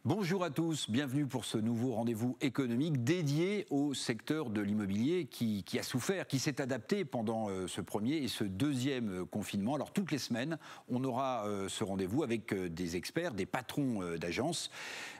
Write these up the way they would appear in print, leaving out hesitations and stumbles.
Bonjour à tous, bienvenue pour ce nouveau rendez-vous économique dédié au secteur de l'immobilier qui a souffert, qui s'est adapté pendant ce premier et ce deuxième confinement. Alors toutes les semaines, on aura ce rendez-vous avec des experts, des patrons d'agences,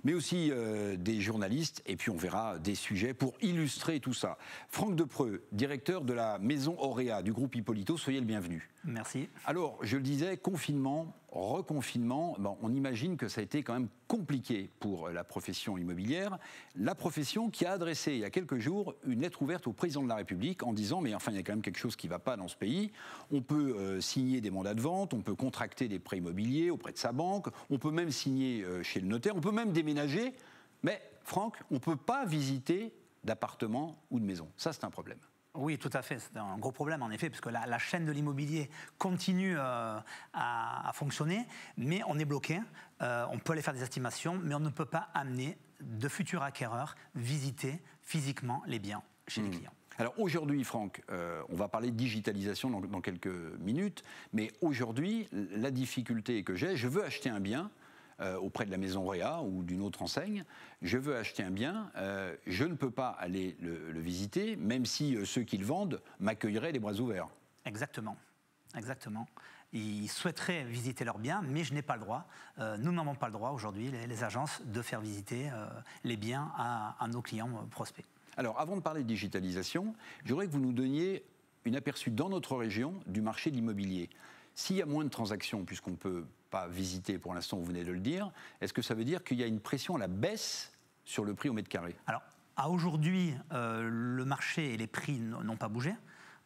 mais aussi des journalistes, et puis on verra des sujets pour illustrer tout ça. Franck Depreux, directeur de la maison Auréa du groupe Hippolito, soyez le bienvenu. Merci. Alors, je le disais, confinement, reconfinement, on imagine que ça a été quand même compliqué pour la profession immobilière. La profession qui a adressé il y a quelques jours une lettre ouverte au président de la République en disant « mais enfin, il y a quand même quelque chose qui ne va pas dans ce pays. On peut signer des mandats de vente, on peut contracter des prêts immobiliers auprès de sa banque, on peut même signer chez le notaire, on peut même déménager. Mais Franck, on ne peut pas visiter d'appartement ou de maison. Ça, c'est un problème. » Oui, tout à fait. C'est un gros problème, en effet, puisque la chaîne de l'immobilier continue à fonctionner, mais on est bloqué. On peut aller faire des estimations, mais on ne peut pas amener de futurs acquéreurs visiter physiquement les biens chez les clients. Alors aujourd'hui, Franck, on va parler de digitalisation dans quelques minutes, mais aujourd'hui, la difficulté que j'ai, je veux acheter un bien auprès de la maison Auréa ou d'une autre enseigne, je veux acheter un bien, je ne peux pas aller le visiter, même si ceux qui le vendent m'accueilleraient les bras ouverts. Exactement. Exactement. Ils souhaiteraient visiter leurs biens, mais je n'ai pas le droit. Nous n'avons pas le droit aujourd'hui, les agences, de faire visiter les biens à nos clients prospects. Alors, avant de parler de digitalisation, j'aimerais que vous nous donniez une aperçu dans notre région du marché de l'immobilier. S'il y a moins de transactions, puisqu'on ne peut pas visiter pour l'instant, vous venez de le dire, est-ce que ça veut dire qu'il y a une pression à la baisse sur le prix au mètre carré ? Alors, à aujourd'hui, le marché et les prix n'ont pas bougé.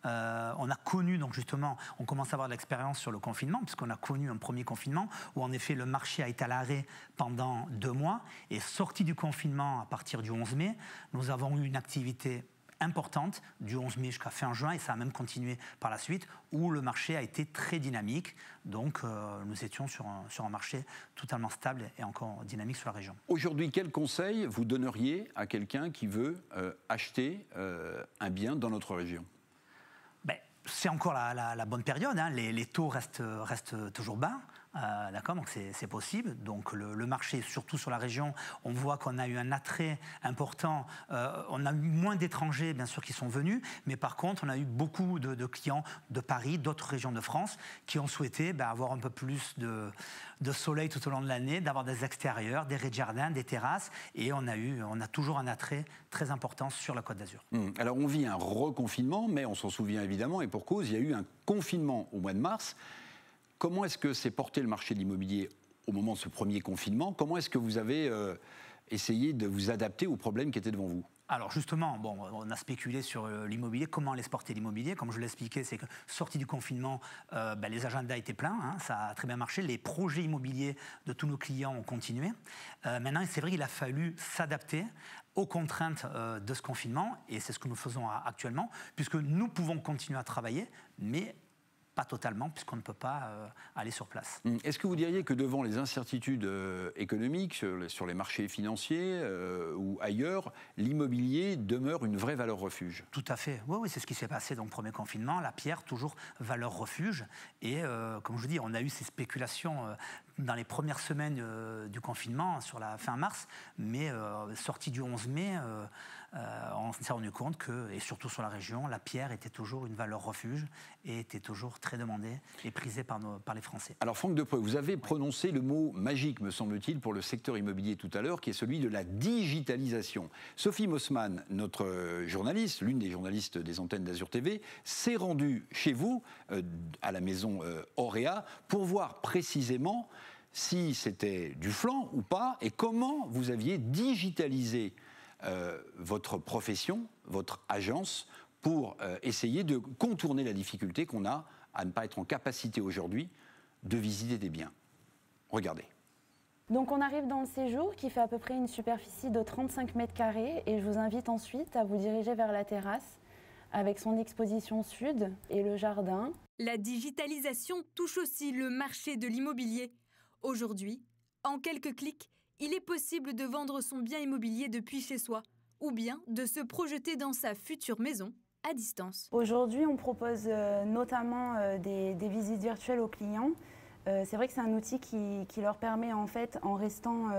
On a connu, donc justement, on commence à avoir de l'expérience sur le confinement, puisqu'on a connu un premier confinement où en effet le marché a été à l'arrêt pendant 2 mois, et sorti du confinement à partir du 11 mai, nous avons eu une activité importante du 11 mai jusqu'à fin juin, et ça a même continué par la suite, où le marché a été très dynamique. Donc nous étions sur un marché totalement stable et encore dynamique sur la région. Aujourd'hui, quel conseil vous donneriez à quelqu'un qui veut acheter un bien dans notre région ? C'est encore la bonne période, hein. Les taux restent toujours bas. D'accord, donc c'est possible. Donc le marché, surtout sur la région, on voit qu'on a eu un attrait important. On a eu moins d'étrangers, bien sûr, qui sont venus, mais par contre, on a eu beaucoup de clients de Paris, d'autres régions de France, qui ont souhaité avoir un peu plus de soleil tout au long de l'année, d'avoir des extérieurs, des rez-de-jardin, des terrasses, et on a toujours un attrait très important sur la Côte d'Azur. Alors on vit un reconfinement, mais on s'en souvient évidemment, et pour cause, il y a eu un confinement au mois de mars. Comment est-ce que s'est porté le marché de l'immobilier au moment de ce premier confinement ? Comment est-ce que vous avez essayé de vous adapter aux problèmes qui étaient devant vous ? Alors justement, on a spéculé sur l'immobilier, comment allait se porter l'immobilier. Comme je l'expliquais, c'est que sorti du confinement, les agendas étaient pleins, hein, ça a très bien marché. Les projets immobiliers de tous nos clients ont continué. Maintenant, c'est vrai qu'il a fallu s'adapter aux contraintes de ce confinement, et c'est ce que nous faisons actuellement, puisque nous pouvons continuer à travailler, mais pas totalement, puisqu'on ne peut pas aller sur place. Est-ce que vous diriez que devant les incertitudes économiques sur les marchés financiers ou ailleurs, l'immobilier demeure une vraie valeur refuge ? Tout à fait. Oui, c'est ce qui s'est passé dans le premier confinement. La pierre, toujours valeur refuge. Et comme je vous dis, on a eu ces spéculations dans les premières semaines du confinement, sur la fin mars, mais sortie du 11 mai, on s'est rendu compte que, et surtout sur la région, la pierre était toujours une valeur refuge et était toujours très demandée et prisée par les Français. Alors Franck Depreux, vous avez prononcé le mot magique, me semble-t-il, pour le secteur immobilier tout à l'heure, qui est celui de la digitalisation. Sophie Mossman, notre journaliste, l'une des journalistes des antennes d'Azur TV, s'est rendue chez vous, à la maison Auréa, pour voir précisément si c'était du flan ou pas, et comment vous aviez digitalisé votre profession, votre agence, pour essayer de contourner la difficulté qu'on a à ne pas être en capacité aujourd'hui de visiter des biens. Regardez. Donc on arrive dans le séjour qui fait à peu près une superficie de 35 mètres carrés et je vous invite ensuite à vous diriger vers la terrasse avec son exposition sud et le jardin. La digitalisation touche aussi le marché de l'immobilier. Aujourd'hui, en quelques clics, il est possible de vendre son bien immobilier depuis chez soi ou bien de se projeter dans sa future maison à distance. Aujourd'hui, on propose notamment des visites virtuelles aux clients. C'est vrai que c'est un outil qui leur permet, en fait, en restant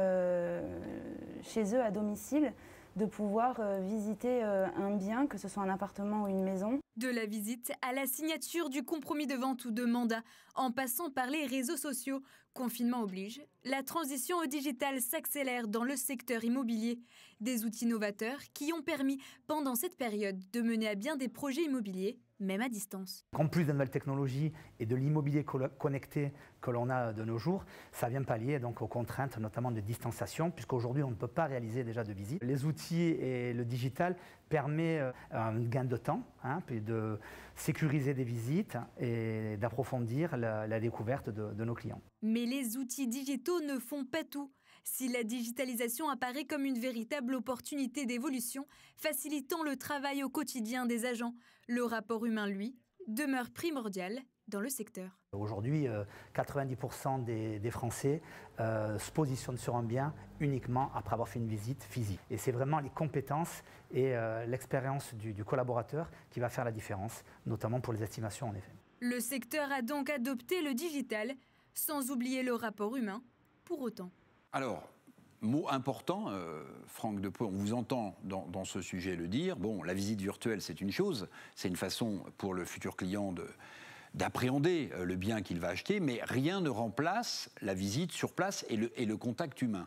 chez eux à domicile, de pouvoir visiter un bien, que ce soit un appartement ou une maison. De la visite à la signature du compromis de vente ou de mandat, en passant par les réseaux sociaux, confinement oblige, la transition au digital s'accélère dans le secteur immobilier. Des outils novateurs qui ont permis, pendant cette période, de mener à bien des projets immobiliers, même à distance. En plus de nouvelles technologies et de l'immobilier connecté que l'on a de nos jours, ça vient pallier donc aux contraintes, notamment de distanciation, puisqu'aujourd'hui on ne peut pas réaliser déjà de visite. Les outils et le digital permettent un gain de temps, puis de sécuriser des visites et d'approfondir la découverte de nos clients. Mais les outils digitaux ne font pas tout. Si la digitalisation apparaît comme une véritable opportunité d'évolution, facilitant le travail au quotidien des agents, le rapport humain, lui, demeure primordial dans le secteur. Aujourd'hui, 90% des Français se positionnent sur un bien uniquement après avoir fait une visite physique. Et c'est vraiment les compétences et l'expérience du collaborateur qui va faire la différence, notamment pour les estimations en effet. Le secteur a donc adopté le digital, sans oublier le rapport humain, pour autant. Alors, mot important, Franck Depaux, on vous entend dans ce sujet le dire. Bon, la visite virtuelle, c'est une chose, c'est une façon pour le futur client d'appréhender le bien qu'il va acheter, mais rien ne remplace la visite sur place et le contact humain.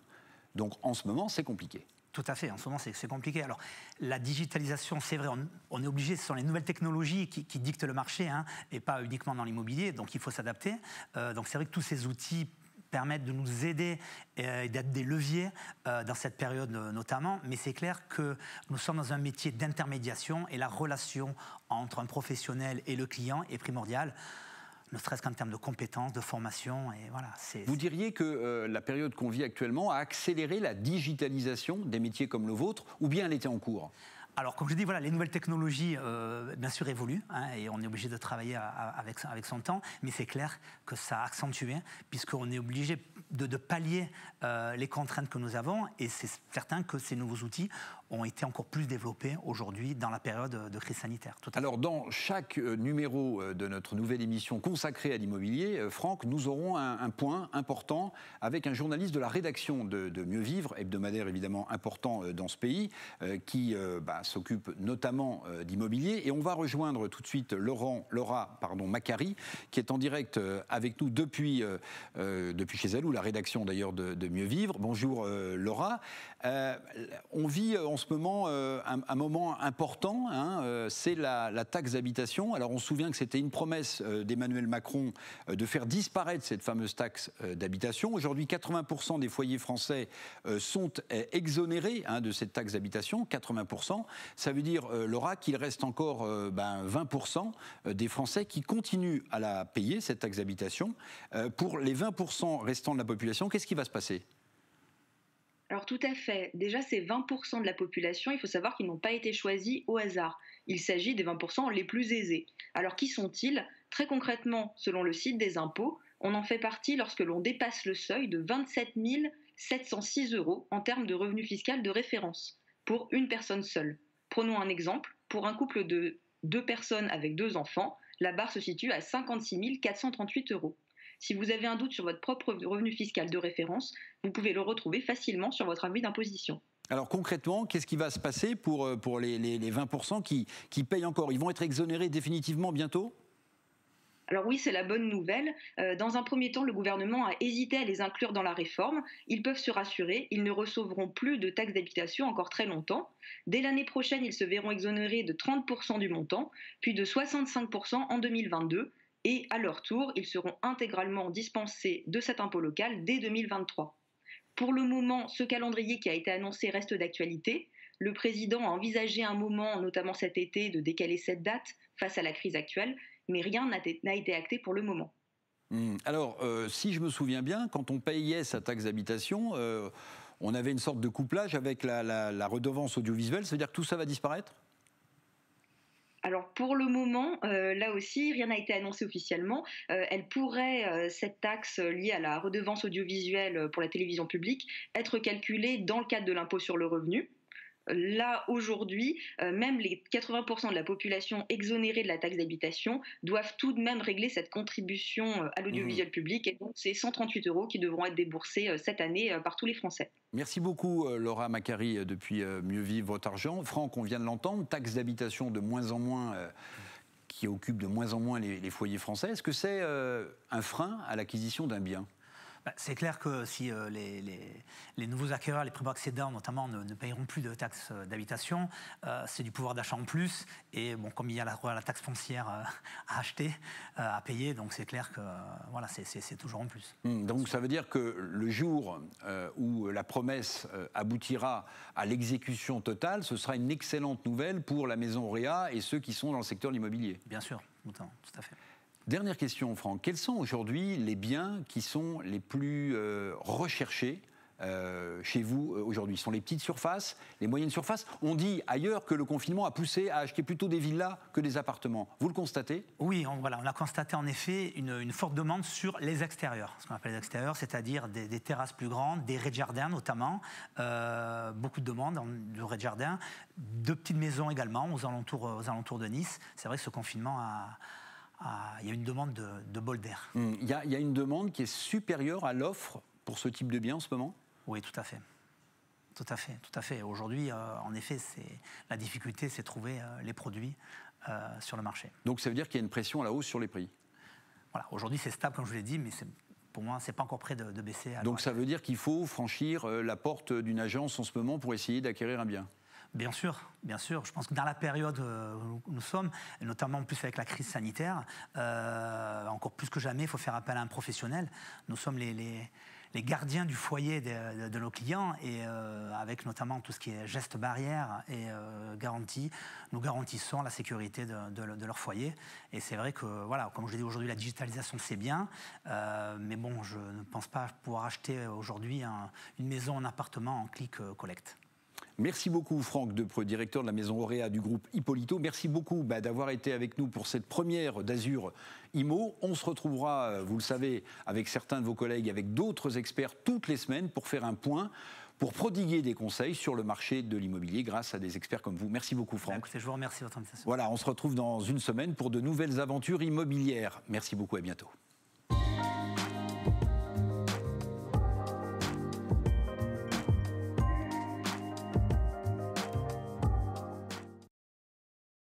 Donc, en ce moment, c'est compliqué. Tout à fait, en ce moment c'est compliqué. Alors la digitalisation, c'est vrai, on est obligé, ce sont les nouvelles technologies qui dictent le marché, et pas uniquement dans l'immobilier, donc il faut s'adapter. Donc c'est vrai que tous ces outils permettent de nous aider et d'être des leviers dans cette période notamment, mais c'est clair que nous sommes dans un métier d'intermédiation et la relation entre un professionnel et le client est primordiale, ne serait-ce qu'en termes de compétences, de formation, et voilà. Vous diriez que la période qu'on vit actuellement a accéléré la digitalisation des métiers comme le vôtre, ou bien elle était en cours ? Alors, comme je dis, voilà, les nouvelles technologies, bien sûr, évoluent, et on est obligé de travailler avec son temps, mais c'est clair que ça a accentué, puisqu'on est obligé de pallier les contraintes que nous avons, et c'est certain que ces nouveaux outils ont été encore plus développés aujourd'hui dans la période de crise sanitaire. Alors, dans chaque numéro de notre nouvelle émission consacrée à l'immobilier, Franck, nous aurons un point important avec un journaliste de la rédaction de Mieux Vivre, hebdomadaire évidemment important dans ce pays, qui s'occupe notamment d'immobilier. Et on va rejoindre tout de suite Laura Macari, qui est en direct avec nous depuis chez elle, ou la rédaction d'ailleurs de Mieux Vivre. Bonjour Laura. On vit en ce moment un moment important, c'est la taxe d'habitation. Alors on se souvient que c'était une promesse d'Emmanuel Macron de faire disparaître cette fameuse taxe d'habitation. Aujourd'hui, 80% des foyers français sont exonérés de cette taxe d'habitation, 80%. Ça veut dire, Laura, qu'il reste encore 20% des Français qui continuent à la payer, cette taxe d'habitation. Pour les 20% restants de la population, qu'est-ce qui va se passer ? Alors tout à fait. Déjà, ces 20% de la population, il faut savoir qu'ils n'ont pas été choisis au hasard. Il s'agit des 20% les plus aisés. Alors qui sont-ils ? Très concrètement, selon le site des impôts, on en fait partie lorsque l'on dépasse le seuil de 27 706 € en termes de revenu fiscal de référence pour une personne seule. Prenons un exemple. Pour un couple de 2 personnes avec 2 enfants, la barre se situe à 56 438 €. Si vous avez un doute sur votre propre revenu fiscal de référence, vous pouvez le retrouver facilement sur votre avis d'imposition. Alors concrètement, qu'est-ce qui va se passer pour les 20% qui payent encore ? Ils vont être exonérés définitivement bientôt ? Alors oui, c'est la bonne nouvelle. Dans un premier temps, le gouvernement a hésité à les inclure dans la réforme. Ils peuvent se rassurer, ils ne recevront plus de taxes d'habitation encore très longtemps. Dès l'année prochaine, ils se verront exonérés de 30% du montant, puis de 65% en 2022. Et à leur tour, ils seront intégralement dispensés de cet impôt local dès 2023. Pour le moment, ce calendrier qui a été annoncé reste d'actualité. Le président a envisagé un moment, notamment cet été, de décaler cette date face à la crise actuelle, mais rien n'a été acté pour le moment. Alors, si je me souviens bien, quand on payait sa taxe d'habitation, on avait une sorte de couplage avec la redevance audiovisuelle. Ça veut dire que tout ça va disparaître ? Alors pour le moment, là aussi, rien n'a été annoncé officiellement. Elle pourrait, cette taxe liée à la redevance audiovisuelle pour la télévision publique, être calculée dans le cadre de l'impôt sur le revenu. Là, aujourd'hui, même les 80% de la population exonérée de la taxe d'habitation doivent tout de même régler cette contribution à l'audiovisuel public. Et donc, c'est 138 € qui devront être déboursés cette année par tous les Français. Merci beaucoup, Laura Macquarry, depuis Mieux Vivre Votre Argent. Franck, on vient de l'entendre, taxe d'habitation de moins en moins, qui occupe de moins en moins les foyers français. Est-ce que c'est un frein à l'acquisition d'un bien ? C'est clair que si les nouveaux acquéreurs, les primo-accédants notamment, ne payeront plus de taxes d'habitation, c'est du pouvoir d'achat en plus. Et bon, comme il y a la taxe foncière à acheter, à payer, donc c'est clair que voilà, c'est toujours en plus. Donc ça veut dire que le jour où la promesse aboutira à l'exécution totale, ce sera une excellente nouvelle pour la maison Auréa et ceux qui sont dans le secteur de l'immobilier. Bien sûr, tout à fait. Dernière question, Franck. Quels sont aujourd'hui les biens qui sont les plus recherchés chez vous aujourd'hui? Ce sont les petites surfaces, les moyennes surfaces? On dit ailleurs que le confinement a poussé à acheter plutôt des villas que des appartements. Vous le constatez? Oui, on a constaté en effet une forte demande sur les extérieurs. Ce qu'on appelle les extérieurs, c'est-à-dire des terrasses plus grandes, des rez-de-jardin notamment. Beaucoup de demandes de rez-de-jardin, de petites maisons également aux alentours de Nice. C'est vrai que ce confinement il y a une demande de bol d'air. Il y a une demande qui est supérieure à l'offre pour ce type de bien en ce moment? Oui, tout à fait. Tout à fait. Aujourd'hui, en effet, la difficulté, c'est de trouver les produits sur le marché. Donc ça veut dire qu'il y a une pression à la hausse sur les prix? Voilà, aujourd'hui c'est stable, comme je vous l'ai dit, mais pour moi, c'est pas encore prêt de baisser. Donc ça veut dire qu'il faut franchir la porte d'une agence en ce moment pour essayer d'acquérir un bien? Bien sûr. Je pense que dans la période où nous sommes, et notamment en plus avec la crise sanitaire, encore plus que jamais, il faut faire appel à un professionnel. Nous sommes les gardiens du foyer de nos clients et avec notamment tout ce qui est gestes barrières et garantie, nous garantissons la sécurité de leur foyer. Et c'est vrai que, voilà, comme je l'ai dit aujourd'hui, la digitalisation c'est bien, mais bon, je ne pense pas pouvoir acheter aujourd'hui une maison, un appartement en click-collect. Merci beaucoup Franck Depreux, directeur de la maison Auréa du groupe Hippolito. Merci beaucoup d'avoir été avec nous pour cette première d'Azur Immo. On se retrouvera, vous le savez, avec certains de vos collègues, avec d'autres experts toutes les semaines pour faire un point, pour prodiguer des conseils sur le marché de l'immobilier grâce à des experts comme vous. Merci beaucoup Franck. Écoutez, je vous remercie de votre invitation. Voilà, on se retrouve dans une semaine pour de nouvelles aventures immobilières. Merci beaucoup, à bientôt.